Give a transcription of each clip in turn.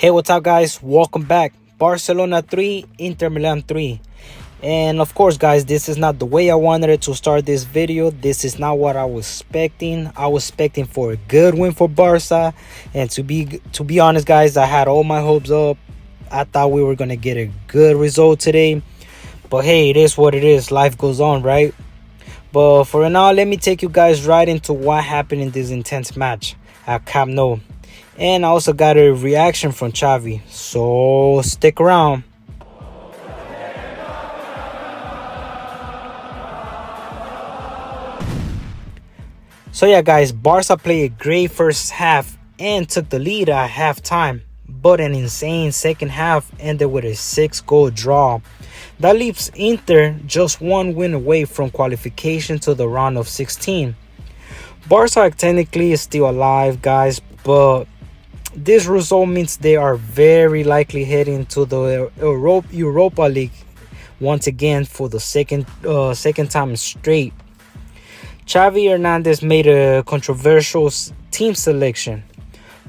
Hey, what's up, guys? Welcome back. Barcelona 3, Inter Milan 3. And of course, guys, this is not the way I wanted it to start this video. This is not what I was expecting. I was expecting for a good win for Barca. And to be honest, guys, I had all my hopes up. I thought we were going to get a good result today. But hey, it is what it is. Life goes on, right? But for now, let me take you guys right into what happened in this intense match at Camp Nou. And I also got a reaction from Xavi, so stick around. So yeah, guys, Barca played a great first half and took the lead at halftime, but an insane second half ended with a 6-goal draw. That leaves Inter just one win away from qualification to the round of 16. Barca technically is still alive, guys, but this result means they are very likely heading to the Europa League once again for the second time straight. Xavi Hernandez made a controversial team selection.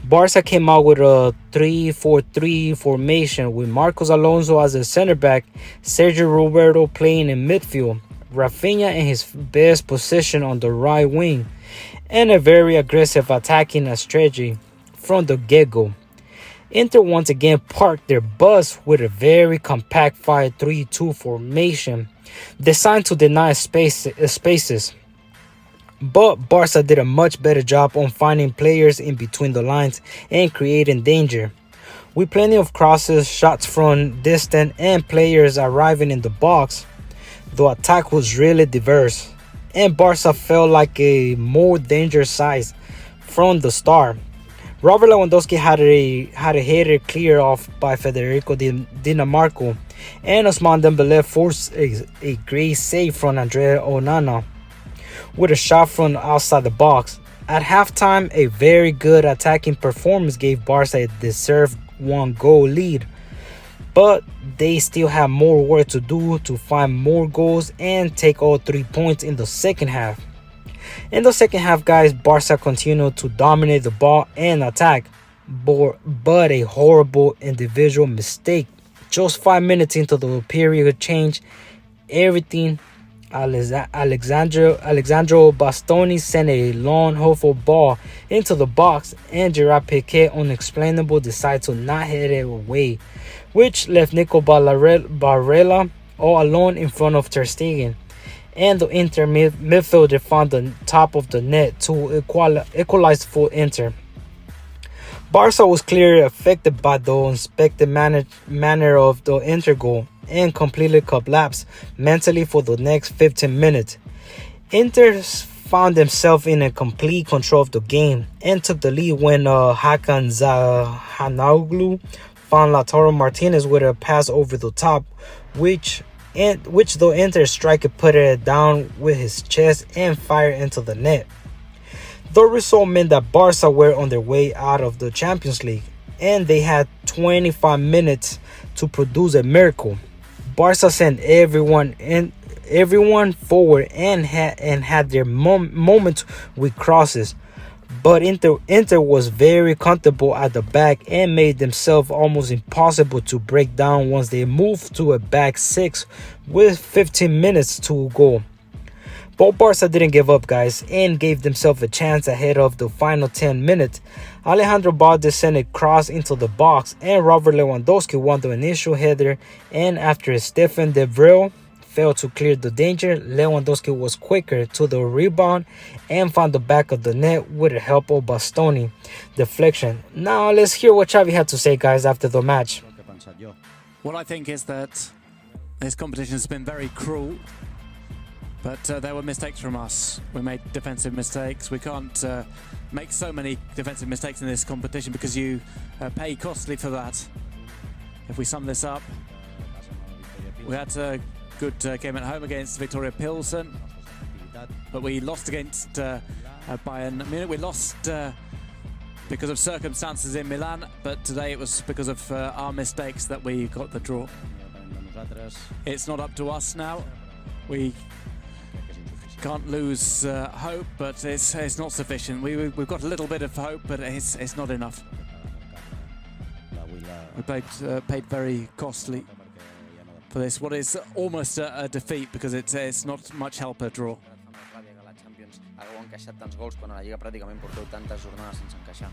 Barca came out with a 3-4-3 formation with Marcos Alonso as a center back, Sergio Roberto playing in midfield, Rafinha in his best position on the right wing, and a very aggressive attacking strategy from the get-go. Inter once again parked their bus with a very compact 5-3-2 formation designed to deny spaces. But Barca did a much better job on finding players in between the lines and creating danger, with plenty of crosses, shots from distance, and players arriving in the box. The attack was really diverse, and Barca felt like a more dangerous side from the start. Robert Lewandowski had a header clear off by Federico Di Marco, and Ousmane Dembélé forced a great save from Andre Onana with a shot from outside the box. At halftime, a very good attacking performance gave Barca a deserved 1-goal lead, but they still have more work to do to find more goals and take all 3 points in the second half. In the second half, guys, Barca continued to dominate the ball and attack, but a horrible individual mistake. Just 5 minutes into the period changed everything. Alexandro Bastoni sent a long, hopeful ball into the box, and Gerard Piqué, unexplainable, decided to not hit it away, which left Nico Barella all alone in front of Ter Stegen. And the Inter midfielder found the top of the net to equalize for Inter. Barca was clearly affected by the unexpected manner of the Inter goal and completely collapsed mentally for the next 15 minutes. Inter found themselves in a complete control of the game and took the lead when Hakan Zahanoğlu found Lautaro Martinez with a pass over the top, which the Inter striker put it down with his chest and fired into the net. The result meant that Barca were on their way out of the Champions League, and they had 25 minutes to produce a miracle. Barca sent everyone forward and had their moments with crosses, but Inter was very comfortable at the back and made themselves almost impossible to break down once they moved to a back six with 15 minutes to go. But Barca didn't give up, guys, and gave themselves a chance ahead of the final 10 minutes. Alejandro Balde sent a cross into the box, and Robert Lewandowski won the initial header, and after Stefan De Vrij failed to clear the danger, Lewandowski was quicker to the rebound and found the back of the net with the help of Bastoni deflection. Now let's hear what Xavi had to say, guys, after the match. What I think is that this competition has been very cruel, but there were mistakes from us. We made defensive mistakes. We can't make so many defensive mistakes in this competition because you pay costly for that. If we sum this up, we had a good game at home against Victoria Pilsen, but we lost against Bayern Munich. We lost because of circumstances in Milan, but today it was because of our mistakes that we got the draw. It's not up to us now. We can't lose hope, but it's not sufficient. We've got a little bit of hope, but it's not enough. We paid very costly for this. What is almost a defeat because it's not much help a draw. Hagueu encaixat tants gols quan a la Lliga pràcticament porteu tantes jornades sense encaixar.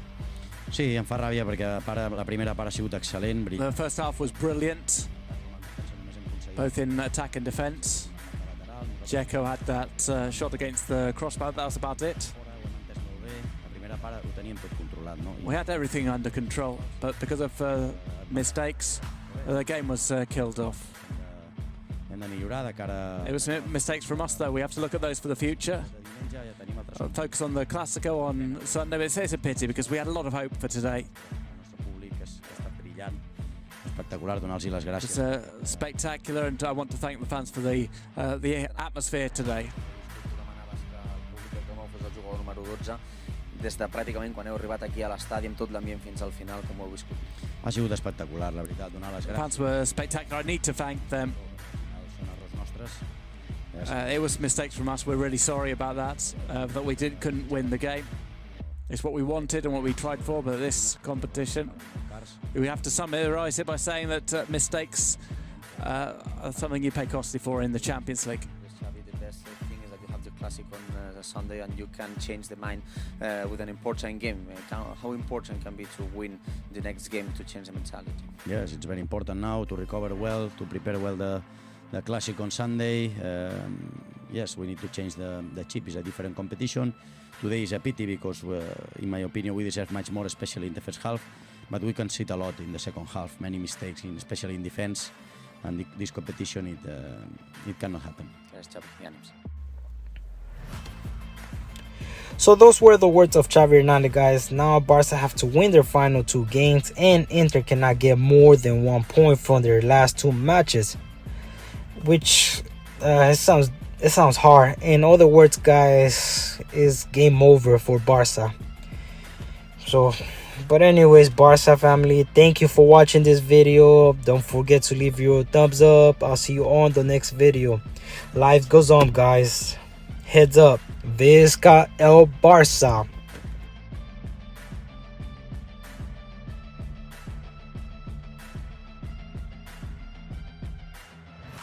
Sí, em fa ràbia perquè la primera part ha sigut excel·lent. The first half was brilliant, both in attack and defence. Dzeko had that shot against the crossbar, that was about it. We had everything under control, but because of mistakes, the game was killed off. It was mistakes from us though, we have to look at those for the future. Focus on the Clásico on Sunday, but it's a pity because we had a lot of hope for today. It's spectacular, and I want to thank the fans for the atmosphere today. Des de pràcticament quan heu arribat aquí a l'estadi amb tot l'ambient fins al final, com ho heu viscut? Ha sigut espectacular, la veritat, donar les gràcies. The fans were spectacular. I need to thank them. It was mistakes from us. We're really sorry about that, that we couldn't win the game. It's what we wanted and what we tried for, but this competition, we have to summarise it by saying that mistakes are something you pay costly for in the Champions League. Xavi, the best thing is that you have the Classic on Sunday and you can change the mind with an important game. How important can be to win the next game to change the mentality? Yes, it's very important now to recover well, to prepare well the Classic on Sunday. Yes, we need to change the chip. It's a different competition. Today is a pity because, in my opinion, we deserve much more, especially in the first half. But we concede a lot in the second half, many mistakes, especially in defense. And this competition, it cannot happen. Yes, Xavi, So those were the words of Xavi Hernandez, guys. Now Barca have to win their final 2 games, and Inter cannot get more than 1 point from their last 2 matches, which it sounds hard. In other words, guys, is game over for Barca. So, but anyways, Barca family, thank you for watching this video. Don't forget to leave your thumbs up. I'll see you on the next video. Life goes on, guys. Heads up. Visca el Barça.